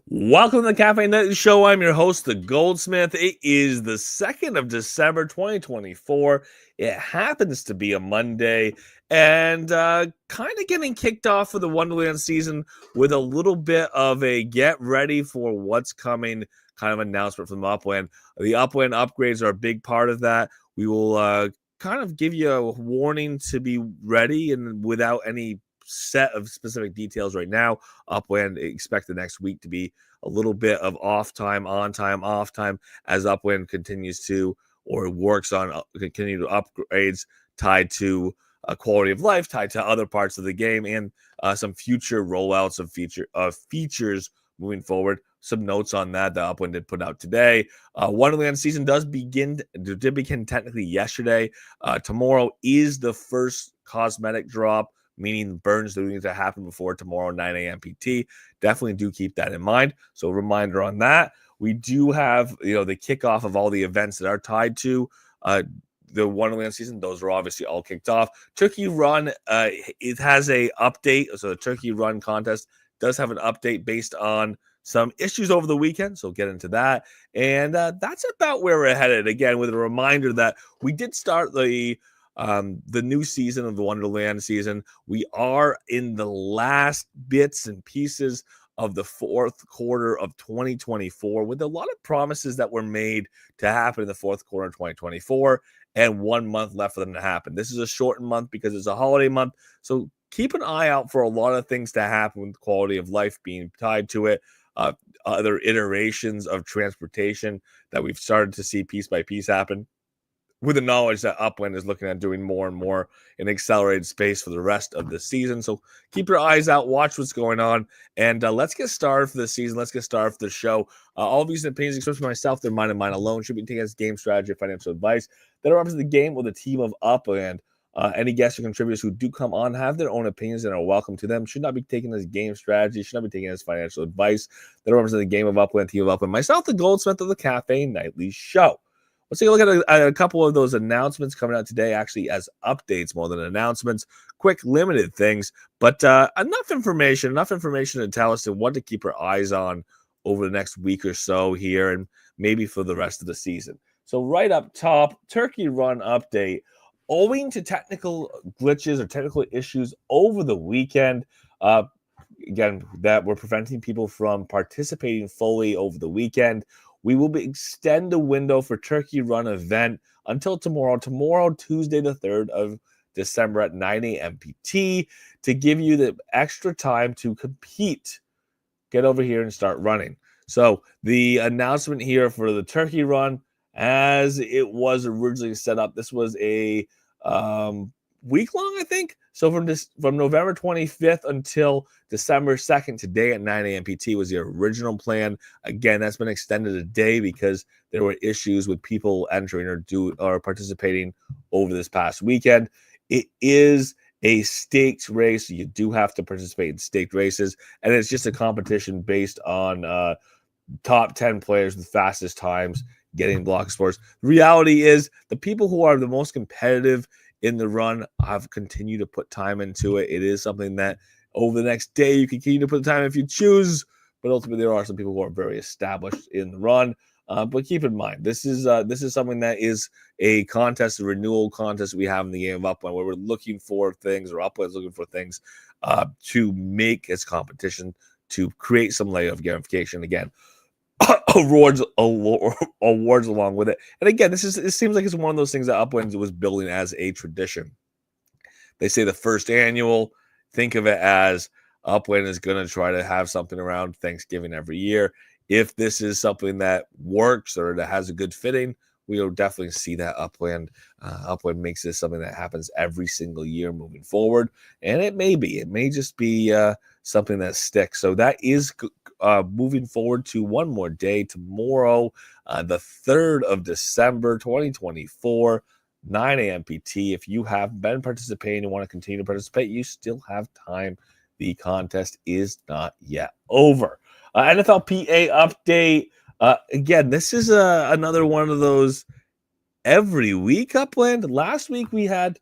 Welcome to the Cafe Night Show. I'm your host, the Goldsmith. It is the 2nd of December, 2024. It happens to be a Monday, and kind of getting kicked off for the Wonderland season with a little bit of a get ready for what's coming kind of announcement from Upland. The Upland upgrades are a big part of that. We will kind of give you a warning to be ready and without any set of specific details right now. Upland expect the next week to be a little bit of off time, on time, off time as Upland continues to or works on continued upgrades tied to quality of life, tied to other parts of the game, and some future rollouts of features moving forward. Some notes on that Upland did put out today. Wonderland season did begin technically yesterday. Tomorrow is the first cosmetic drop, meaning burns that need to happen before tomorrow, 9 a.m. PT. Definitely do keep that in mind. So a reminder on that. We do have, the kickoff of all the events that are tied to the Wonderland season. Those are obviously all kicked off. Turkey Run, it has a update. So the Turkey Run contest does have an update based on some issues over the weekend. So we'll get into that. And that's about where we're headed. Again, with a reminder that we did start the new season of the Wonderland season. We are in the last bits and pieces of the fourth quarter of 2024 with a lot of promises that were made to happen in the fourth quarter of 2024 and 1 month left for them to happen. This is a shortened month because it's a holiday month. So keep an eye out for a lot of things to happen with quality of life being tied to it. Other iterations of transportation that we've started to see piece by piece happen, with the knowledge that Upland is looking at doing more and more in accelerated space for the rest of the season. So keep your eyes out, watch what's going on, and let's get started for the season. Let's get started for the show. All views and opinions expressed by myself, they're mine and mine alone, should be taken as game strategy or financial advice that represent the game or the team of Upland. Any guests or contributors who do come on have their own opinions and are welcome to them. Should not be taken as game strategy, should not be taken as financial advice that represent the game of Upland, team of Upland. Myself, the Goldsmith of the Cafe Nightly Show. Let's take a look at a couple of those announcements coming out today, actually as updates more than announcements. Quick, limited things, but enough information to tell us what to keep our eyes on over the next week or so here and maybe for the rest of the season. So right up top, Turkey Run update. Owing to technical glitches or technical issues over the weekend, again, that were preventing people from participating fully over the weekend, we will extend the window for Turkey Run event until tomorrow, Tuesday, the 3rd of December at 9 a.m. PT, to give you the extra time to compete. Get over here and start running. So the announcement here for the Turkey Run, as it was originally set up, this was a week long, I think. So from November 25th until December 2nd, today at 9 a.m. PT was the original plan. Again, that's been extended a day because there were issues with people entering or participating over this past weekend. It is a staked race. You do have to participate in staked races, and it's just a competition based on top 10 players with fastest times getting block scores. The reality is the people who are the most competitive in the run have continued to put time into it. It is something that over the next day you can continue to put time if you choose, but ultimately there are some people who are very established in the run. But keep in mind, this is something that is a contest, a renewal contest we have in the game of Upland, where we're looking for things, or Upland's looking for things to make its competition, to create some layer of gamification. Again, awards along with it. And again, it seems like it's one of those things that Upland was building as a tradition. They say the first annual, think of it as Upland is going to try to have something around Thanksgiving every year. If this is something that works or that has a good fitting, we'll definitely see that Upland makes this something that happens every single year moving forward. And it may just be something that sticks. So that is moving forward to one more day, tomorrow, the 3rd of December, 2024, 9 a.m. PT. If you have been participating and want to continue to participate, you still have time. The contest is not yet over. NFLPA update. Again, this is another one of those every week Upland. Last week we had,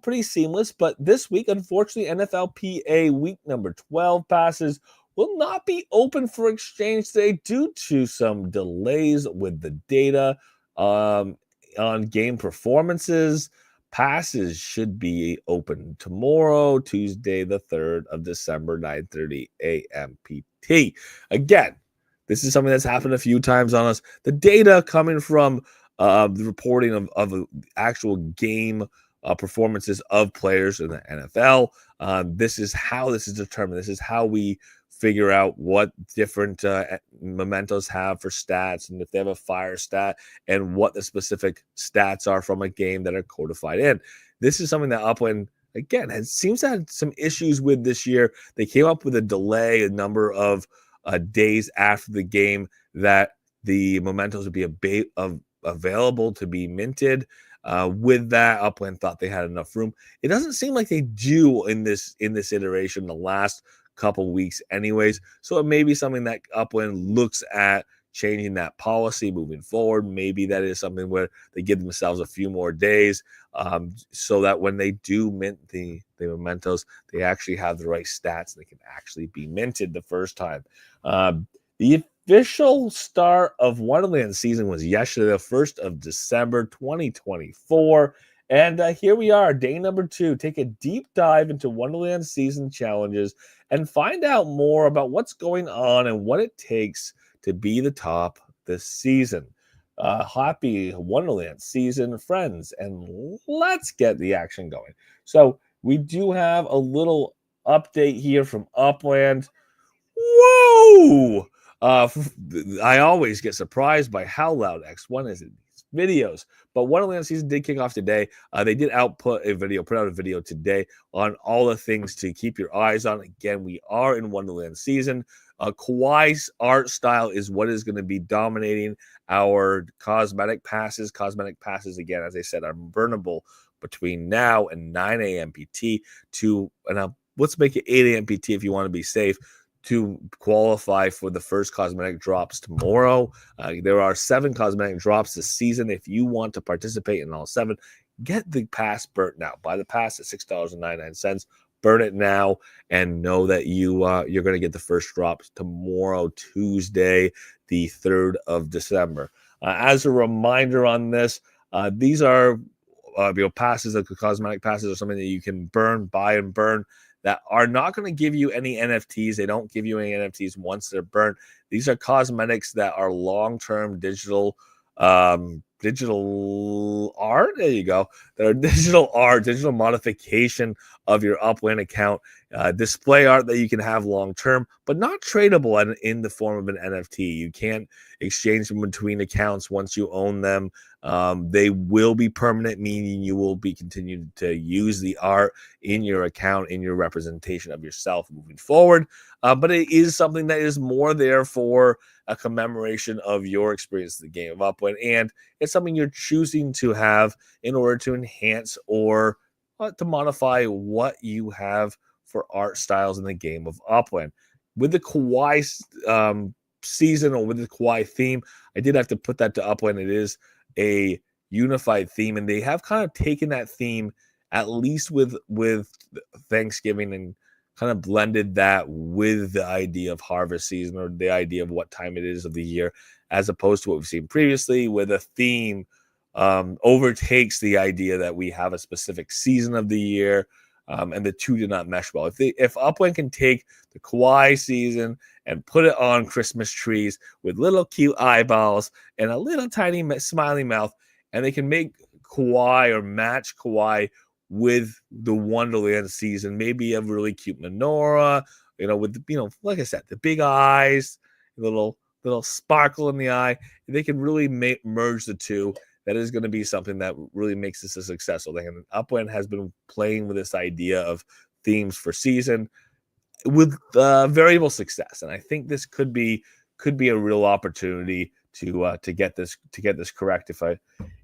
pretty seamless, but this week, unfortunately, NFLPA week number 12 passes will not be open for exchange today due to some delays with the data um, on game performances. Passes should be open tomorrow, Tuesday, the 3rd of December, 9:30 a.m. PT. Again, this is something that's happened a few times on us. The data coming from the reporting of actual game performances of players in the NFL. This is how this is determined. This is how we figure out what different mementos have for stats and if they have a fire stat and what the specific stats are from a game that are codified in. This is something that Upland, again, seems to have some issues with this year. They came up with a delay, a number of days after the game that the mementos would be available to be minted. With that, Upland thought they had enough room. It doesn't seem like they do in this iteration, the last couple weeks anyways. So it may be something that Upland looks at changing that policy moving forward. Maybe that is something where they give themselves a few more days so that when they do mint the mementos, they actually have the right stats and they can actually be minted the first time. The official start of Wonderland season was yesterday, the 1st of December, 2024. And here we are, day number 2. Take a deep dive into Wonderland season challenges and find out more about what's going on and what it takes to be the top this season. Happy Wonderland season, friends, and let's get the action going. So we do have a little update here from Upland. Whoa! I always get surprised by how loud X1 is in these videos. But Wonderland season did kick off today. They did put out a video today on all the things to keep your eyes on. Again, we are in Wonderland season. Kawhi's art style is what is going to be dominating our cosmetic passes. Cosmetic passes, again, as I said, are burnable between now and 9 a.m. PT let's make it 8 a.m. PT if you want to be safe, to qualify for the first cosmetic drops tomorrow. There are 7 cosmetic drops this season. If you want to participate in all 7, get the pass burnt now. Buy the pass at $6.99. Burn it now and know that you're going to get the first drops tomorrow, Tuesday, the 3rd of December. As a reminder on this, these are passes, like cosmetic passes, or something that you can buy and burn, that are not going to give you any NFTs. They don't give you any NFTs once they're burnt. These are cosmetics that are long-term digital art. There you go. They're digital art, digital modification of your Upland account, display art that you can have long-term, but not tradable in the form of an NFT. You can't exchange them between accounts once you own them. They will be permanent, meaning you will be continuing to use the art in your account, in your representation of yourself moving forward. But it is something that is more there for a commemoration of your experience in the game of Upland, and it's something you're choosing to have in order to enhance or to modify what you have for art styles in the game of Upland. With the Kawhi season, or with the Kawhi theme, I did have to put that to Upland. It is a unified theme, and they have kind of taken that theme, at least with Thanksgiving, and kind of blended that with the idea of harvest season, or the idea of what time it is of the year, as opposed to what we've seen previously, where the theme overtakes the idea that we have a specific season of the year, and the two do not mesh well. If Upland can take the Kawhi season and put it on Christmas trees with little cute eyeballs and a little tiny smiley mouth, and they can make Kawhi or match Kawhi with the Wonderland season, maybe a really cute menorah, with like I said, the big eyes, little sparkle in the eye. They can really merge the two. That is going to be something that really makes this a successful thing. And Upland has been playing with this idea of themes for season with variable success, and I think this could be a real opportunity to get this correct.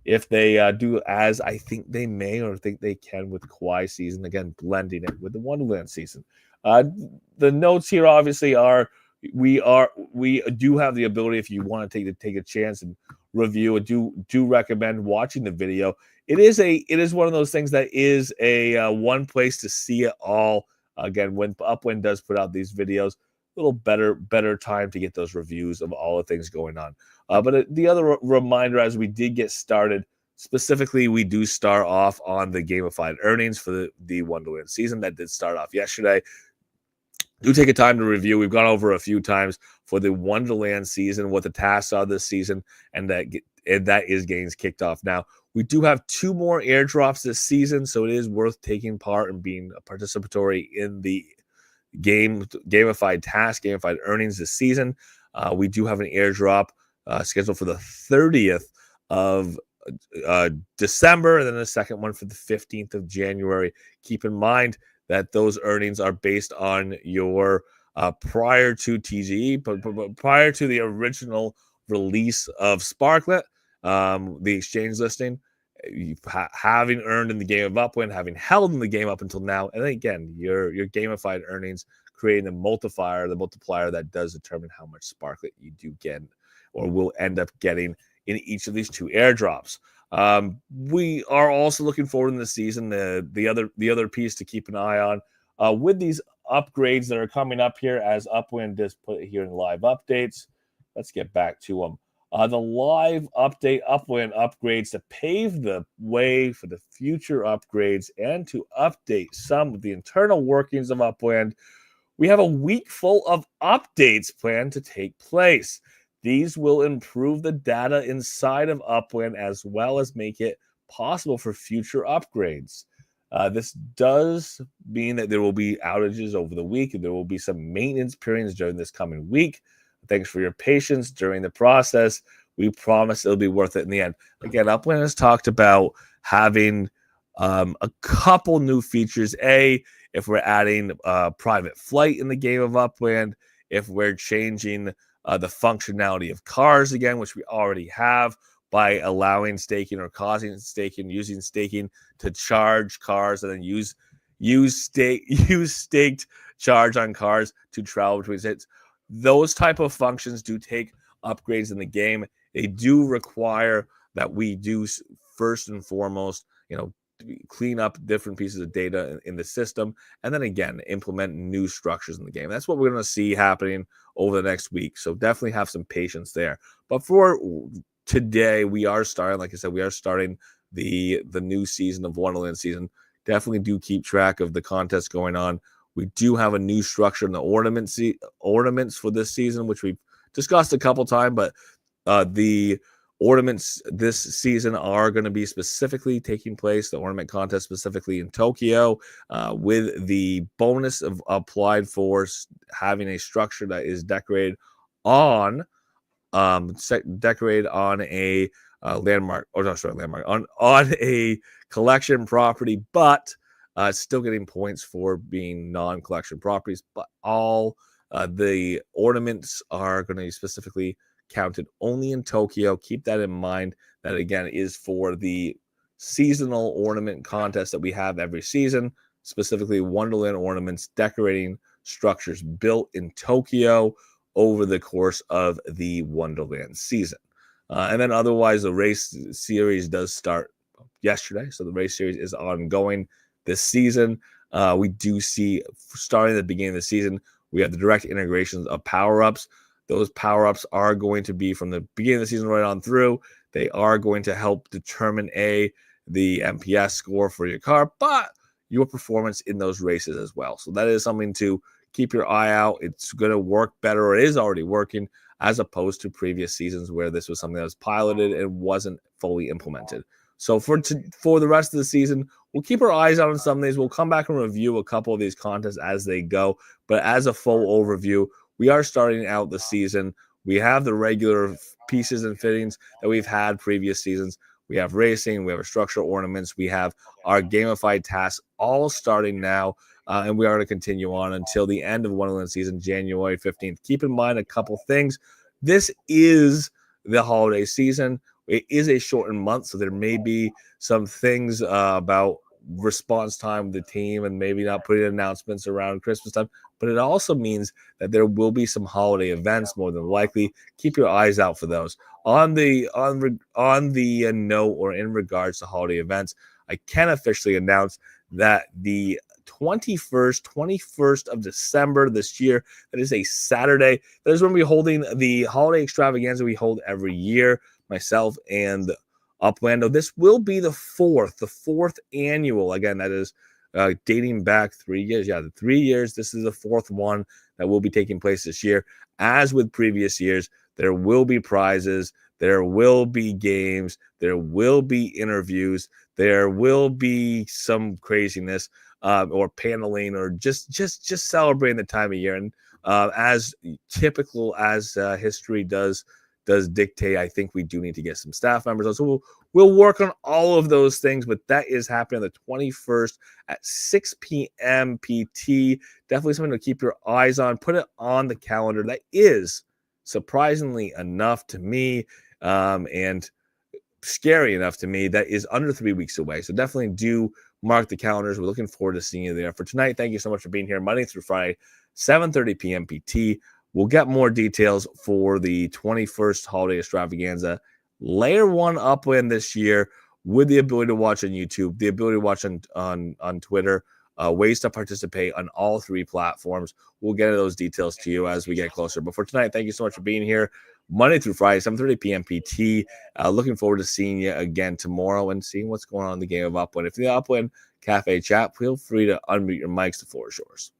If they do as I think they may, or think they can, with Kawhi season, again blending it with the Wonderland season. The notes here obviously are we do have the ability, if you want to take a chance and review, and do recommend watching the video. It is one of those things that is a one place to see it all. Again, when Upland does put out these videos, little better time to get those reviews of all the things going on. But the other reminder, as we did get started, specifically, we do start off on the gamified earnings for the Wonderland season that did start off yesterday. Do take a time to review. We've gone over a few times for the Wonderland season, what the tasks are this season, and that is games kicked off now. We do have 2 more airdrops this season, so it is worth taking part and being participatory in the gamified earnings this season. We do have an airdrop scheduled for the 30th of December, and then the second one for the 15th of January. Keep in mind that those earnings are based on your prior to TGE, but prior to the original release of Sparklet, the exchange listing, having earned in the game of Upland, having held in the game up until now, and then again, your gamified earnings, creating the multiplier that does determine how much Sparklet you do get or will end up getting in each of these 2 airdrops. We are also looking forward in the season. The other piece to keep an eye on with these upgrades that are coming up here, as Upland just put it here in live updates. Let's get back to them. The live update Upland upgrades to pave the way for the future upgrades and to update some of the internal workings of Upland. We have a week full of updates planned to take place. These will improve the data inside of Upland as well as make it possible for future upgrades. This does mean that there will be outages over the week, and there will be some maintenance periods during this coming week. Thanks for your patience during the process. We promise it'll be worth it in the end. Again, Upland has talked about having a couple new features. If we're adding private flight in the game of Upland, if we're changing the functionality of cars again, which we already have, by allowing staking or causing staking, using staking to charge cars, and then use staked charge on cars to travel between states. Those type of functions do take upgrades in the game. They do require that we do first and foremost, clean up different pieces of data in the system, and then again implement new structures in the game. That's what we're going to see happening over the next week. So definitely have some patience there. But for today, we are starting, like I said, we are starting the new season of Wonderland season. Definitely do keep track of the contests going on. We do have a new structure in the ornaments for this season, which we've discussed a couple times, but the ornaments this season are going to be specifically taking place, the ornament contest specifically in Tokyo, with the bonus of applied for having a structure that is decorated on a landmark, on a collection property, but still getting points for being non-collection properties. But all the ornaments are going to be specifically counted only in Tokyo. Keep that in mind. That again is for the seasonal ornament contest that we have every season, specifically Wonderland ornaments decorating structures built in Tokyo over the course of the Wonderland season. And then otherwise, the race series does start yesterday. So the race series is ongoing this season. We do see, starting at the beginning of the season, we have the direct integrations of power-ups. Those power-ups are going to be from the beginning of the season right on through. They are going to help determine the MPS score for your car, but your performance in those races as well. So that is something to keep your eye out. It's going to work better, or it is already working, as opposed to previous seasons where this was something that was piloted and wasn't fully implemented. So for the rest of the season, we'll keep our eyes out on some of these. We'll come back and review a couple of these contests as they go. But as a full overview, we are starting out the season. We have the regular pieces and fittings that we've had previous seasons. We have racing, we have our structural ornaments, we have our gamified tasks all starting now, and we are going to continue on until the end of Wonderland season, January 15th. Keep in mind a couple things. This is the holiday season. It is a shortened month, so there may be some things about response time with the team and maybe not putting announcements around Christmas time, but it also means that there will be some holiday events more than likely. Keep your eyes out for those. On the note, or in regards to holiday events, I can officially announce that the 21st of December this year. That is a Saturday. That is when we'll be holding the holiday extravaganza we hold every year, myself and Upland. This will be the fourth annual. Again, that is dating back 3 years. Yeah, the 3 years. This is the fourth one that will be taking place this year. As with previous years, there will be prizes, there will be games, there will be interviews, there will be some craziness or paneling or just celebrating the time of year. And as typical as history does dictate, I think we do need to get some staff members on. So we'll work on all of those things, but that is happening on the 21st at 6 p.m. PT. Definitely something to keep your eyes on. Put it on the calendar. That is surprisingly enough to me, and scary enough to me, that is under 3 weeks away. So definitely do mark the calendars. We're looking forward to seeing you there. For tonight, thank you so much for being here Monday through Friday, 7:30 p.m. PT. We'll get more details for the 21st holiday extravaganza. Layer 1 Upland this year with the ability to watch on YouTube, the ability to watch on Twitter, ways to participate on all 3 platforms. We'll get those details to you as we get closer. But for tonight, thank you so much for being here Monday through Friday, 7:30 p.m. PT. Looking forward to seeing you again tomorrow and seeing what's going on in the game of Upland. If you're the Upland Cafe chat, feel free to unmute your mics. The floor is yours.